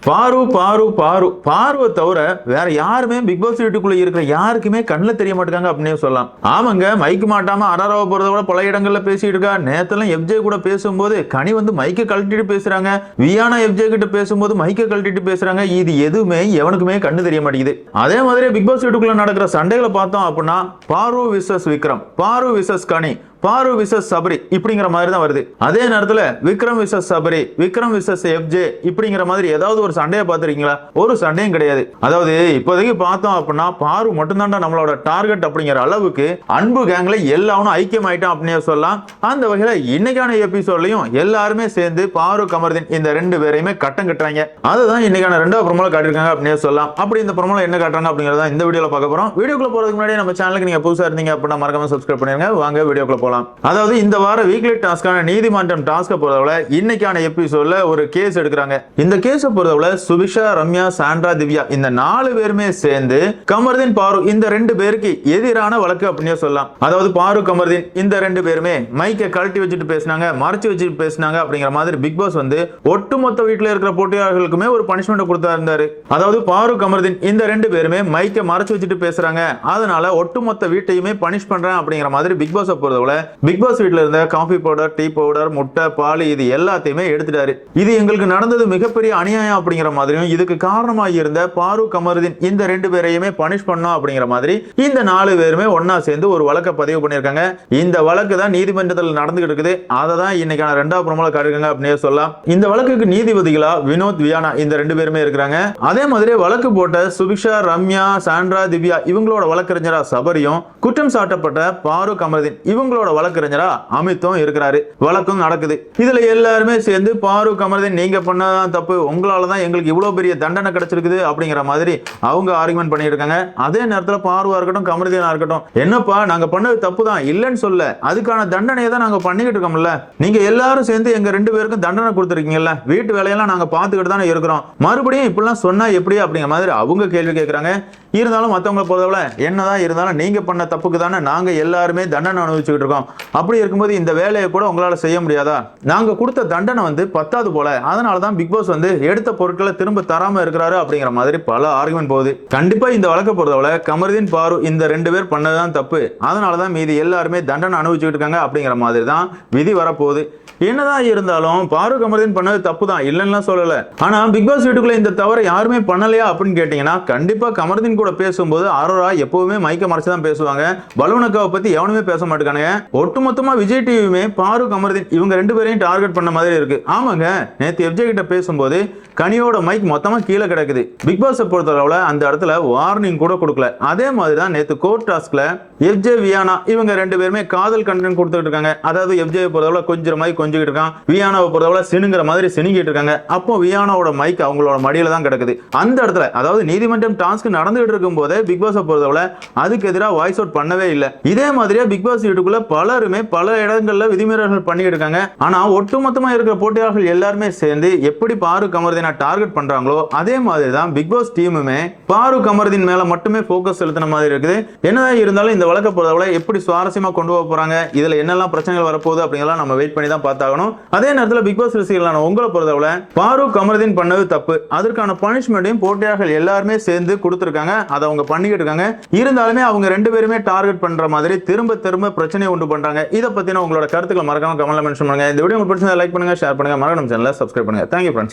பாரு பாரு பாரு பாருவை தவிர வேற யாருமே பிக் பாஸ் வீட்டுக்குள்ள இருக்கிற யாருக்குமே கண்ணுல தெரிய மாட்டாங்க அப்படின்னு சொல்லலாம். ஆமாங்க, மைக்கு மாட்டாம அராரவ போறத விட பல இடங்கள்ல பேசிட்டு இருக்கா. நேத்தெல்லாம் எஃப்ஜே கூட பேசும்போது கனி வந்து மைக்கை கழட்டிட்டு பேசுறாங்க. வியானா எஃப்ஜே கிட்ட பேசும்போது மைக்கை கழட்டிட்டு பேசுறாங்க. இது எதுவுமே எவனுக்குமே கண்ணு தெரிய மாட்டேங்குது. அதே மாதிரி பிக் பாஸ் வீட்டுக்குள்ள நடக்கிற சண்டைகளை பார்த்தோம் அப்படின்னா பாரு விசஸ் விக்ரம், பாரு விசஸ் கனி, பாரு விசஸ் சபரி இப்படிங்கிற மாதிரி தான் வருது. அதே நேரத்தில் Vikram wishes Sabari, Vikram wishes FJ இப்படிங்கிற மாதிரி ஏதாவது ஒரு சண்டையை பார்த்துருக்கீங்களா? ஒரு சண்டையும் கிடையாது. அதாவது இப்போதைக்கு பார்த்தோம் அப்படின்னா பாரு மட்டும்தான்டா நம்மளோட டார்கெட் அப்படிங்கிற அளவுக்கு அன்பு கேங்ல எல்லாரும் ஐக்கியம் ஆயிட்டோம் அப்படின்னு சொல்லலாம். அந்த வகையில இன்னைக்கான எபிசோட்லயும் எல்லாருமே சேர்ந்து பாரு கமர்தீன் இந்த ரெண்டு பேரையுமே கட்டம் கட்டுறாங்க. அதுதான் இன்னைக்கான ரெண்டாவது ப்ரோமோல காட்டிருக்காங்க அப்படின்னு சொல்லலாம். அப்படி இந்த ப்ரோமோல என்ன காட்டுறாங்க அப்படிங்கறத இந்த வீடியோல பார்க்க போறோம். வீடியோக்குள்ள போறதுக்கு முன்னாடி நம்ம சேனலுக்கு நீங்க புதுசா இருந்தீங்க அப்படின்னா மறக்காம சப்ஸ்கிரைப் பண்ணிருங்க. வாங்க வீடியோக்குள்ள. அதாவது இந்த வார வீக்லி டாஸ்கான நீதிமன்றம் டாஸ்க பொறுத்தவரை இன்னைக்கான எபிசோட்ல ஒரு கேஸ் எடுக்கிறாங்க. இந்த கேஸ் பொறுத்தவரை சுபிக்ஷா, ரம்யா, சாண்ட்ரா, திவ்யா இந்த 4 பேருமே சேர்ந்து கமர்தீன், பாரு இந்த 2 பேருக்கு எதிரான வழக்கு அப்படின்னு சொல்லலாம். அதாவது பாரு, கமர்தீன் இந்த 2 பேருமே மைக்கை கழட்டி வச்சுட்டு பேசினாங்க, மறைச்சு வச்சுட்டு பேசினாங்க அப்படிங்கிற மாதிரி பிக் பாஸ் வந்து ஒட்டுமொத்த வீட்டில் இருக்கிற போட்டியாளர்களுக்குமே ஒரு பனிஷ்மெண்ட் கொடுத்தா இருந்தாரு. அதாவது பாரு, கமர்தீன் இந்த 2 பேருமே மைக்கை மறைச்சு வச்சுட்டு பேசுறாங்க, அதனால ஒட்டுமொத்த வீட்டையுமே பனிஷ் பண்றேன் அப்படிங்கிற மாதிரி பிக் பாஸ் பொறுத்தவரை பிக் பாஸ் வீட்ல இருந்த காஃபி பவுடர், டீ பவுடர், முட்டை, பால் இது எல்லாத்தையுமே எடுத்துட்டாரு. இது எங்களுக்கு நடந்தது மிகப்பெரிய அநியாயம் அப்படிங்கிற மாதிரியும் இதுக்கு காரணமாக இருந்த பாரு, கமர்தீன் இந்த 2 பேரையுமே பனிஷ் பண்ணோம் அப்படிங்கிற மாதிரி இந்த 4 பேருமே ஒன்னா சேர்ந்து ஒரு வழக்கை பதிவு பண்ணிருக்காங்க. இந்த வழக்கு தான் நீதிமன்றத்தில் நடந்துகிட்டு இருக்குது. அதை தான் இன்னைக்கான ரெண்டாவது ப்ரோமோல காட்டிருக்காங்க அப்படின்னு சொல்லலாம். இந்த வழக்குக்கு நீதிபதிகளா வினோத், வியானா இந்த 2 பேருமே இருக்கிறாங்க. அதே மாதிரி வழக்கு போட்ட சுபிக்ஷா, ரம்யா, சாண்ட்ரா, திவ்யா இவங்களோட வழக்கறிஞரா சபரியும், குற்றம் சாட்டப்பட்ட பாரு, கமர்தீன் இவங்களோட வழக்கறிஞரா அமித்தும் இருக்கிறாரு. வழக்கும் நடக்குது. இதுல எல்லாருமே சேர்ந்து பாரு, கமர்தீன் நீங்க பண்ணதான் தப்பு, உங்களாலதான் எங்களுக்கு இவ்வளவு பெரிய தண்டனை கிடைச்சிருக்குது அப்படிங்கிற மாதிரி அவங்க ஆர்குமெண்ட் பண்ணிட்டு இருக்காங்க. அதே நேரத்தில் பாருவா இருக்கட்டும், கமர்தீனா இருக்கட்டும், என்னப்பா நாங்க பண்ணது தப்பு தான் இல்லைன்னு சொல்ல, அதுக்கான தண்டனையை தான் நாங்க பண்ணிக்கிட்டு இருக்கோம்ல, நீங்க எல்லாரும் சேர்ந்து எங்க 2 பேருக்கும் தண்டனை கொடுத்துருக்கீங்கல்ல, வீட்டு வேலையெல்லாம் நாங்க பார்த்துக்கிட்டு தானே இருக்கிறோம், மறுபடியும் இப்படிலாம் சொன்னா எப்படி அப்படிங்கிற மாதிரி அவங்க கேள்வி கேட்கிறாங்க. இருந்தாலும் மற்றவங்களை பொறுத்தவரை என்னதான் இருந்தாலும் நீங்க பண்ண தப்புக்கு தானே நாங்க எல்லாருமே தண்டனை அனுபவிச்சுக்கிட்டு இருக்கோம். அப்படி இருக்கும்போது இந்த வேலையை கூட உங்களால செய்ய முடியாதா? நாங்க கொடுத்த தண்டனை வந்து பத்தாது போல, அதனாலதான் பிக் பாஸ் வந்து எடுத்த பொருட்களை திரும்ப தராம இருக்கிறாரு அப்படிங்கிற மாதிரி பல ஆர்குமெண்ட் போகுது. கண்டிப்பா இந்த வழக்கை பொறுத்தவரை கமர்தீன், பாரு இந்த 2 பேர் பண்ணதான் தப்பு, அதனாலதான் மீதி எல்லாருமே தண்டனை அனுபவிச்சுக்கிட்டு இருக்காங்க அப்படிங்கிற மாதிரி தான் விதி வரப்போகுது. என்னதான் இருந்தாலும் பாரு, கமர்தீன் பண்ணது தப்பு தான் இல்லைன்னா சொல்லல. ஆனா பிக் பாஸ் வீட்டுக்குள்ள இந்த தவறை யாருமே பண்ணலையா அப்படின்னு கேட்டீங்கன்னா கண்டிப்பா கமர்தீன் கூட பேசும்போது அரோரா எப்பவுமே மைக்க மறைச்சுதான் பேசுவாங்க. பலூனக்காவை பத்தி எவனுமே பேச மாட்டாங்க. ஒட்டுமொத்தமா விஜய் டிவியுமே பாரு, கமர்தீன் இவங்க 2 பேரையும் டார்கெட் பண்ண மாதிரி இருக்கு. ஆமாங்க, நேத்து எஃப்ஜே கிட்ட பேசும்போது கனியோட மைக் மொத்தமா கீழே கிடக்குது. பிக் பாஸ் பொறுத்தளவுல அந்த இடத்துல வார்னிங் கூட கொடுக்கல. அதே மாதிரி தான் நேத்து கோர்ட் டாஸ்க்ல எஃப்ஜே, வியானா இவங்க 2 பேருமே காதல் கண்டென்ட் கொடுத்துட்டு இருக்காங்க. அதாவது எஃப்ஜே பொறுத்தளவுல கொஞ்சம் மைக் கொஞ்சிட்டு இருக்கான், வியானாவை பொறுத்தளவுல சினுங்கிற மாதிரி சினிங்கிட்டு இருக்காங்க. அப்போ வியானாவோட மைக் அவங்களோட மடியில தான் கிடக்குது. அந்த இடத்துல அதாவது நீதிமன்றம் டாஸ்க் நடந்துகிட்டு இருக்கும் போதே பிக் பாஸ் பொறுத்தளவுல அதுக்கு எதிராக வாய்ஸ் அவுட் பண்ணவே இல்லை. இதே மாதிரியே பிக் பாஸ் வீட்டுக்குள்ள பலருமே பல இடங்கள்ல விதிமீறல்கள் பண்ணிட்டு இருக்காங்க. ஆனா ஒட்டுமொத்தமா இருக்கிற போட்டியாளர்கள் எல்லாருமே சேர்ந்து எப்படி பாரு, கமர்தீனை டார்கெட் பண்றாங்களோ அதே மாதிரி தான் பிக் பாஸ் டீமுமே பாரு, கமர்தீன் மேல மட்டுமே போக்கஸ் செலுத்தின மாதிரி இருக்குது. என்னதான் இருந்தாலும் இந்த வழக்கை பொறுத்தவரை எப்படி சுவாரஸ்யமா கொண்டு போக போறாங்க, இதுல என்னெல்லாம் பிரச்சனைகள் வரப்போகுது அப்படிங்கலாம் நம்ம வெயிட் பண்ணி தான் பார்த்தாகணும். அதே நேரத்தில் பிக் பாஸ் ரசிகர்களான உங்களை பொறுத்தவரை பாரு, கமர்தீன் பண்ணது தப்பு, அதற்கான பனிஷ்மெண்ட்டையும் போட்டியாளர்கள் எல்லாருமே சேர்ந்து கொடுத்திருக்காங்க. அதை அவங்க பண்ணிக்கிட்டு இருக்காங்க. இருந்தாலுமே அவங்க 2 பேருமே டார்கெட் பண்ற மாதிரி திரும்ப திரும்ப பிரச்சனையை உண்டு பண்றாங்க. இதை பத்தின உங்களோட கருத்துக்களை மறக்காம கமெண்ட்ல மென்ஷன் பண்ணுங்க. இந்த வீடியோ உங்களுக்கு பிடிச்சிருந்தா லைக் பண்ணுங்க, ஷேர் பண்ணுங்க, மறக்காம சேனலை சப்ஸ்கிரைப் பண்ணுங்க. Thank you friends.